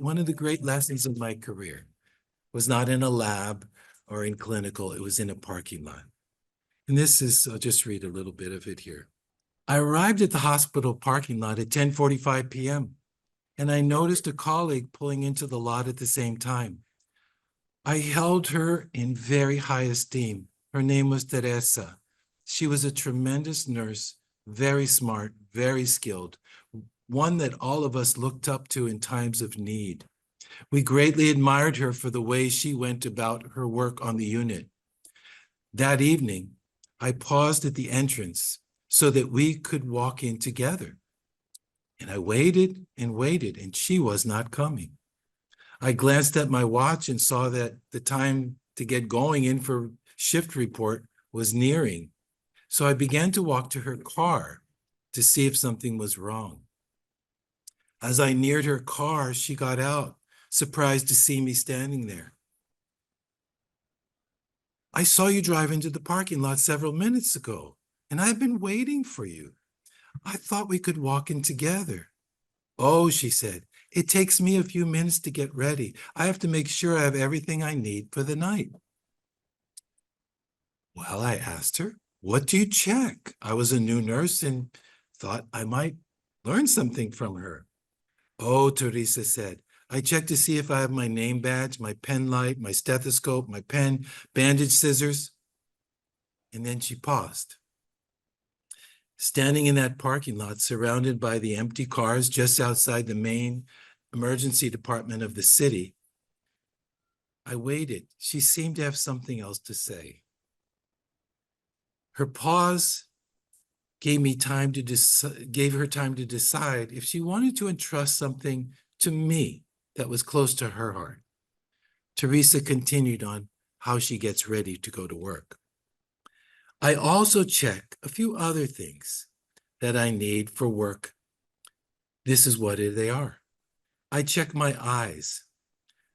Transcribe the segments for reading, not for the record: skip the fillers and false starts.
one of the great lessons of my career was not in a lab or in clinical, it was in a parking lot. And this is, I'll just read a little bit of it here. I arrived at the hospital parking lot at 10:45 p.m. and I noticed a colleague pulling into the lot at the same time. I held her in very high esteem. Her name was Teresa. She was a tremendous nurse, very smart, very skilled, one that all of us looked up to in times of need. We greatly admired her for the way she went about her work on the unit. That evening, I paused at the entrance so that we could walk in together. And I waited, and she was not coming. I glanced at my watch and saw that the time to get going in for shift report was nearing. So I began to walk to her car to see if something was wrong. As I neared her car, she got out, surprised to see me standing there. I saw you drive into the parking lot several minutes ago, and I've been waiting for you. I thought we could walk in together. Oh, she said, it takes me a few minutes to get ready. I have to make sure I have everything I need for the night. Well, I asked her, what do you check? I was a new nurse and thought I might learn something from her. Oh, Teresa said, I check to see if I have my name badge, my pen light, my stethoscope, my pen, bandage scissors. And then she paused. Standing in that parking lot, surrounded by the empty cars just outside the main emergency department of the city, I waited. She seemed to have something else to say. Her pause gave her time to decide if she wanted to entrust something to me that was close to her heart. Teresa continued on how she gets ready to go to work. I also check a few other things that I need for work. This is what they are. I check my eyes,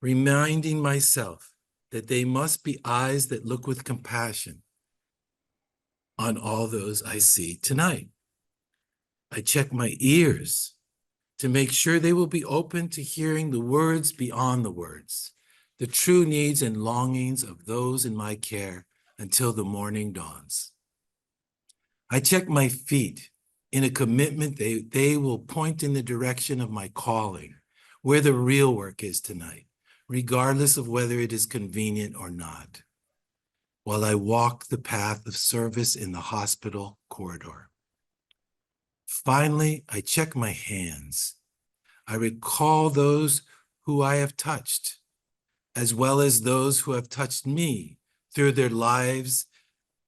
reminding myself that they must be eyes that look with compassion on all those I see tonight. I check my ears to make sure they will be open to hearing the words beyond the words, the true needs and longings of those in my care until the morning dawns. I check my feet in a commitment they will point in the direction of my calling, where the real work is tonight, regardless of whether it is convenient or not, while I walk the path of service in the hospital corridor. Finally, I check my hands. I recall those who I have touched, as well as those who have touched me through their lives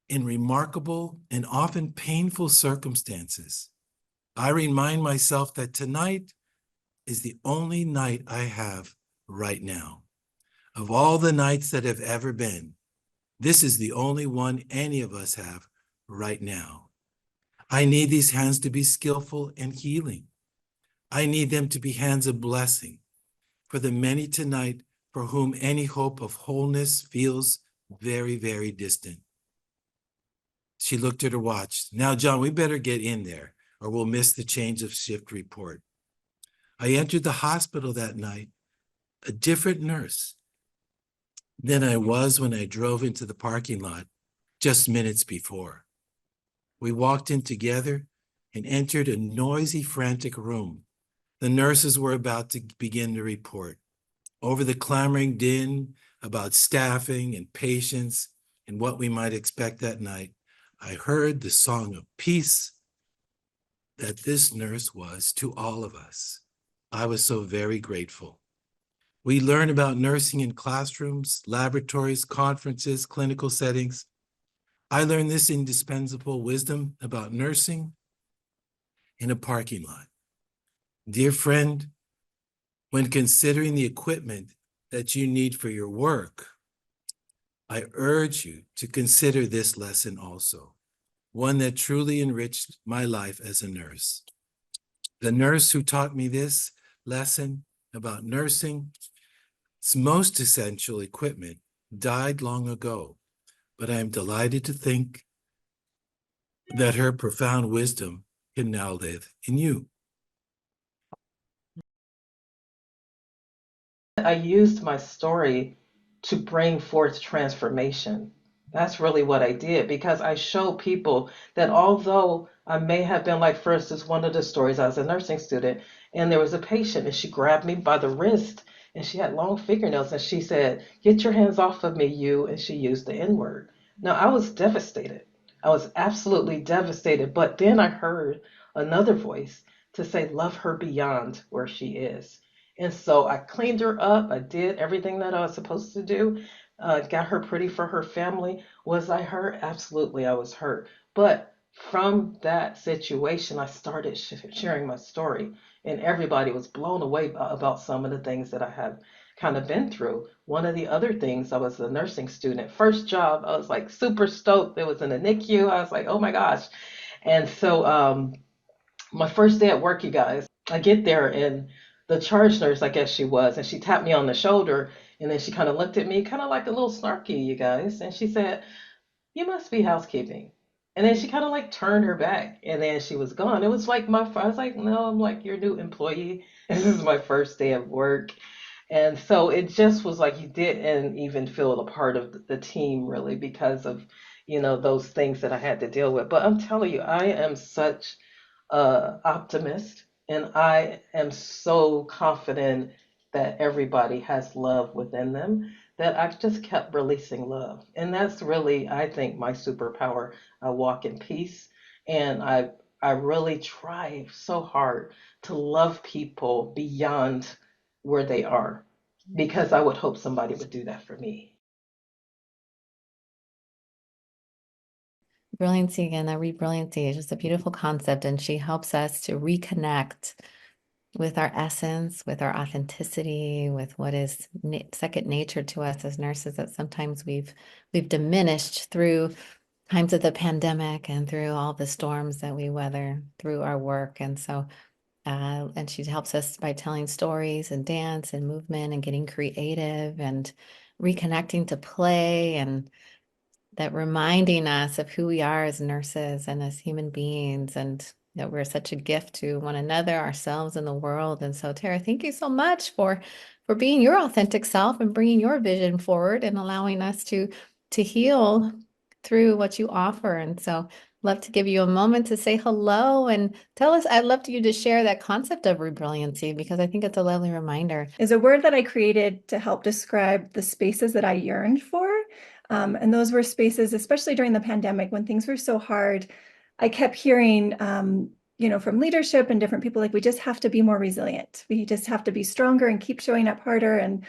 in remarkable and often painful circumstances. I remind myself that tonight is the only night I have right now. Of all the nights that have ever been, this is the only one any of us have right now. I need these hands to be skillful and healing. I need them to be hands of blessing for the many tonight for whom any hope of wholeness feels very, very distant. She looked at her watch. Now, John, we better get in there or we'll miss the change of shift report. I entered the hospital that night, a different nurse than I was when I drove into the parking lot just minutes before. We walked in together and entered a noisy, frantic room. The nurses were about to begin the report. Over the clamoring din about staffing and patients and what we might expect that night, I heard the song of peace that this nurse was to all of us. I was so very grateful. We learn about nursing in classrooms, laboratories, conferences, clinical settings. I learned this indispensable wisdom about nursing in a parking lot. Dear friend, when considering the equipment that you need for your work, I urge you to consider this lesson also, one that truly enriched my life as a nurse. The nurse who taught me this lesson about nursing, its most essential equipment, died long ago, but I am delighted to think that her profound wisdom can now live in you. I used my story to bring forth transformation. That's really what I did because I showed people that although I may have been like, for instance, one of the stories, I was a nursing student and there was a patient and she grabbed me by the wrist and she had long fingernails and she said, "Get your hands off of me, you." And she used the N word. Now, I was devastated. I was absolutely devastated. But then I heard another voice to say, "Love her beyond where she is." And so I cleaned her up. I did everything that I was supposed to do. Got her pretty for her family. Was I hurt? Absolutely, I was hurt. But from that situation, I started sharing my story, and everybody was blown away about some of the things that I have kind of been through. One of the other things, I was a nursing student. First job, I was like super stoked. It was in a NICU. I was like, oh my gosh. And so my first day at work, you guys, I get there and the charge nurse, I guess she was, and she tapped me on the shoulder and then she kind of looked at me, kind of like a little snarky, you guys, and she said, "You must be housekeeping." And then she kind of like turned her back and then she was gone. It was like I was like, "No, I'm like your new employee. This is my first day of work." And so it just was like you didn't even feel a part of the team really because of, those things that I had to deal with. But I'm telling you, I am such optimist, and I am so confident that everybody has love within them that I just kept releasing love. And that's really, I think, my superpower. I walk in peace, and I really try so hard to love people beyond where they are because I would hope somebody would do that for me. Brilliancy again, that rebrilliancy is just a beautiful concept, and she helps us to reconnect with our essence, with our authenticity, with what is second nature to us as nurses that sometimes we've diminished through times of the pandemic and through all the storms that we weather through our work. And so, and she helps us by telling stories and dance and movement and getting creative and reconnecting to play and that reminding us of who we are as nurses and as human beings and that we're such a gift to one another, ourselves, and the world. And so, Tara, thank you so much for being your authentic self and bringing your vision forward and allowing us to heal through what you offer. And so, love to give you a moment to say hello and tell us. I'd love you to share that concept of rebrilliancy because I think it's a lovely reminder. Is a word that I created to help describe the spaces that I yearned for. And those were spaces, especially during the pandemic when things were so hard. I kept hearing, from leadership and different people, like, we just have to be more resilient. We just have to be stronger and keep showing up harder. And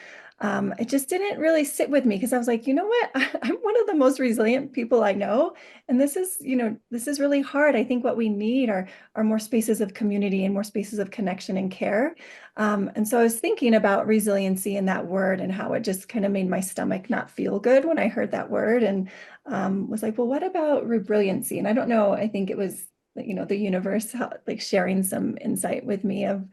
it just didn't really sit with me because I was like, you know what? I'm one of the most resilient people I know. And this is really hard. I think what we need are more spaces of community and more spaces of connection and care. And so I was thinking about resiliency and that word and how it just kind of made my stomach not feel good when I heard that word and was like, well, what about rebrilliancy? And I don't know, I think it was, the universe like sharing some insight with me of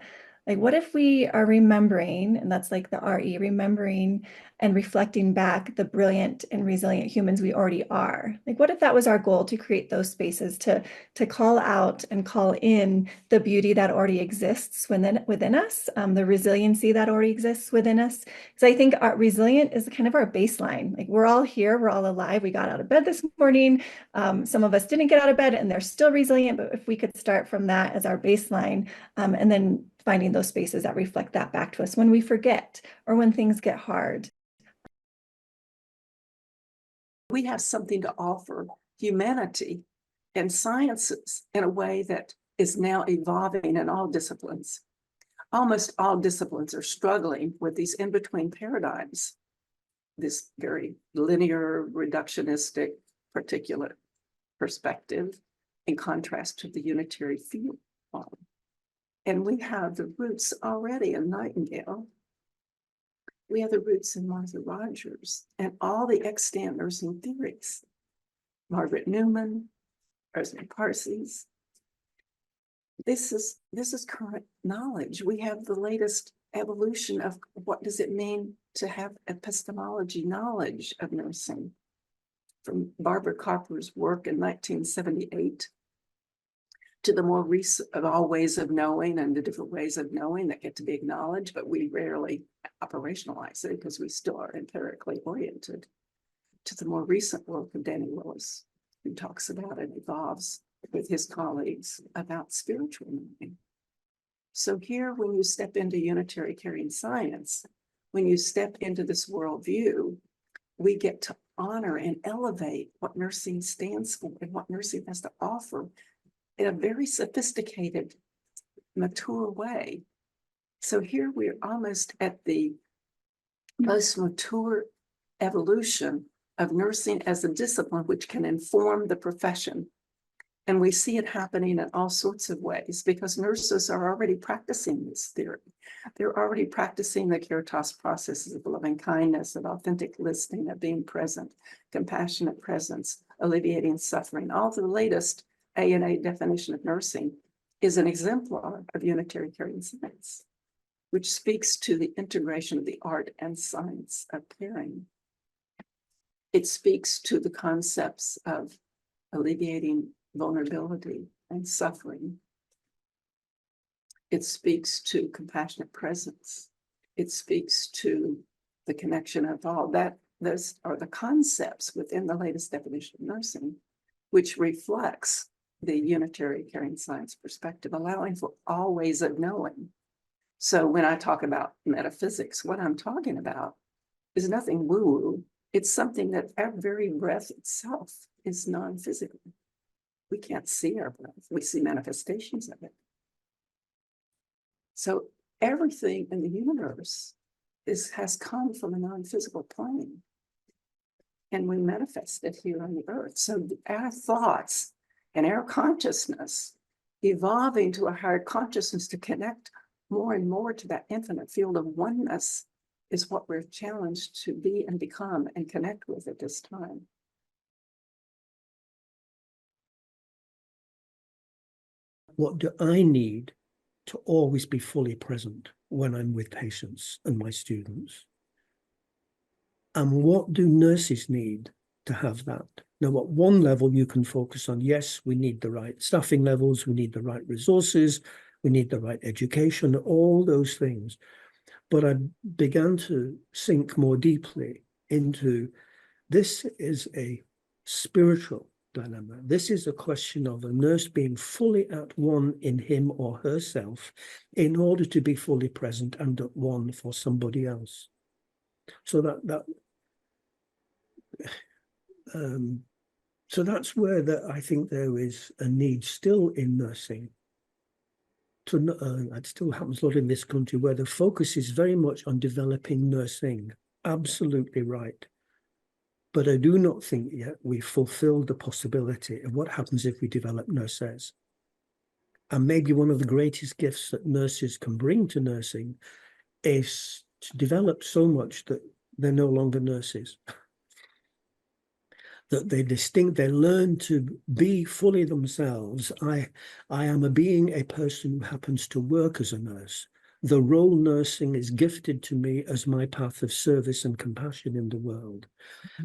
like, what if we are remembering, and that's like the RE, remembering and reflecting back the brilliant and resilient humans we already are? Like, what if that was our goal to create those spaces to call out and call in the beauty that already exists within us, the resiliency that already exists within us? Because I think our resilient is kind of our baseline. Like, we're all here, we're all alive. We got out of bed this morning. Some of us didn't get out of bed and they're still resilient, but if we could start from that as our baseline, and then finding those spaces that reflect that back to us when we forget or when things get hard. We have something to offer humanity and sciences in a way that is now evolving in all disciplines. Almost all disciplines are struggling with these in-between paradigms, this very linear, reductionistic, particular perspective in contrast to the unitary field model. And we have the roots already in Nightingale. We have the roots in Martha Rogers and all the extant nursing theories. Margaret Newman, Rosemary Parses. This is current knowledge. We have the latest evolution of what does it mean to have epistemology knowledge of nursing, from Barbara Copper's work in 1978 to the more recent of all ways of knowing and the different ways of knowing that get to be acknowledged, but we rarely operationalize it because we still are empirically oriented, to the more recent work of Danny Willis, who talks about and evolves with his colleagues about spiritual knowing. So here, when you step into unitary caring science, when you step into this worldview, we get to honor and elevate what nursing stands for and what nursing has to offer in a very sophisticated, mature way. So here we're almost at the most mature evolution of nursing as a discipline, which can inform the profession. And we see it happening in all sorts of ways because nurses are already practicing this theory. They're already practicing the Caritas processes of loving kindness, of authentic listening, of being present, compassionate presence, alleviating suffering. All the latest ANA definition of nursing is an exemplar of unitary caring science, which speaks to the integration of the art and science of caring. It speaks to the concepts of alleviating vulnerability and suffering. It speaks to compassionate presence. It speaks to the connection of all that. Those are the concepts within the latest definition of nursing, which reflects the unitary caring science perspective, allowing for all ways of knowing. So when I talk about metaphysics, what I'm talking about is nothing woo-woo. It's something that our very breath itself is non-physical. We can't see our breath. We see manifestations of it. So everything in the universe has come from a non-physical plane. And we manifest it here on the earth. So our thoughts and our consciousness evolving to a higher consciousness to connect more and more to that infinite field of oneness is what we're challenged to be and become and connect with at this time. What do I need to always be fully present when I'm with patients and my students? And what do nurses need to have that? Now, at one level, you can focus on, yes, we need the right staffing levels, we need the right resources, we need the right education, all those things. But I began to sink more deeply into this is a spiritual dilemma. This is a question of a nurse being fully at one in him or herself in order to be fully present and at one for somebody else. So so that's where I think there is a need still in nursing. It still happens a lot in this country where the focus is very much on developing nursing. Absolutely right. But I do not think yet we've fulfilled the possibility of what happens if we develop nurses. And maybe one of the greatest gifts that nurses can bring to nursing is to develop so much that they're no longer nurses. That they learn to be fully themselves. I am a person who happens to work as a nurse. The role nursing is gifted to me as my path of service and compassion in the world.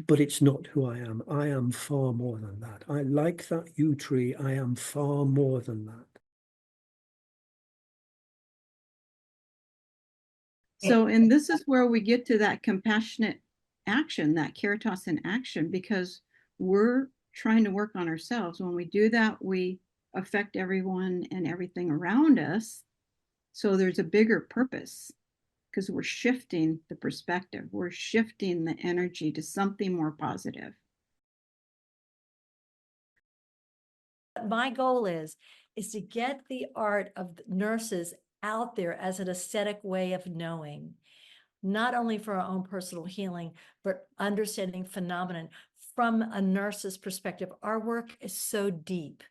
But it's not who I am. I am far more than that. I like that yew tree. I am far more than that. So, and this is where we get to that compassionate action, that Caritas in action, because we're trying to work on ourselves. When we do that, we affect everyone and everything around us. So there's a bigger purpose because we're shifting the perspective. We're shifting the energy to something more positive. My goal is to get the art of nurses out there as an aesthetic way of knowing, not only for our own personal healing, but understanding phenomenon from a nurse's perspective. Our work is so deep.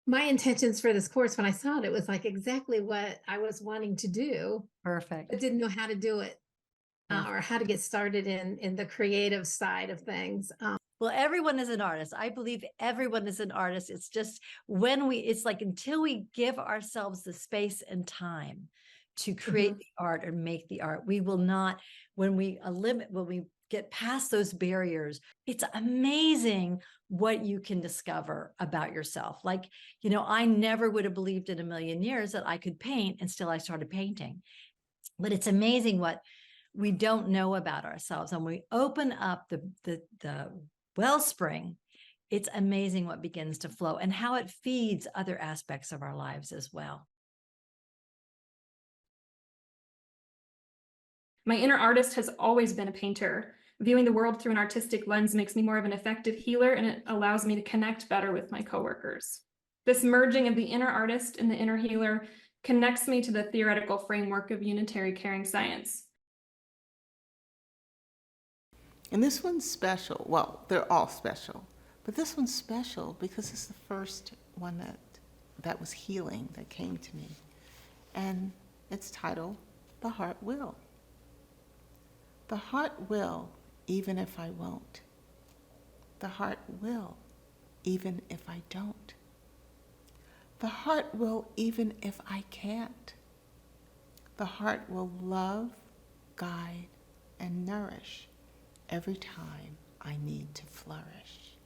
My intentions for this course, when I saw it, it was like exactly what I was wanting to do. Perfect. I didn't know how to do it or how to get started in the creative side of things. Well, everyone is an artist. I believe everyone is an artist. It's just it's like until we give ourselves the space and time to create the art or make the art, we will not, when we get past those barriers, it's amazing what you can discover about yourself. Like, I never would have believed in a million years that I could paint, and still I started painting. But it's amazing what we don't know about ourselves. And we open up the wellspring, it's amazing what begins to flow and how it feeds other aspects of our lives as well. My inner artist has always been a painter. Viewing the world through an artistic lens makes me more of an effective healer, and it allows me to connect better with my coworkers. This merging of the inner artist and the inner healer connects me to the theoretical framework of unitary caring science. And this one's special. Well, they're all special, but this one's special because it's the first one that was healing that came to me. And it's titled, The Heart Will. The heart will, even if I won't. The heart will, even if I don't. The heart will, even if I can't. The heart will love, guide, and nourish every time I need to flourish.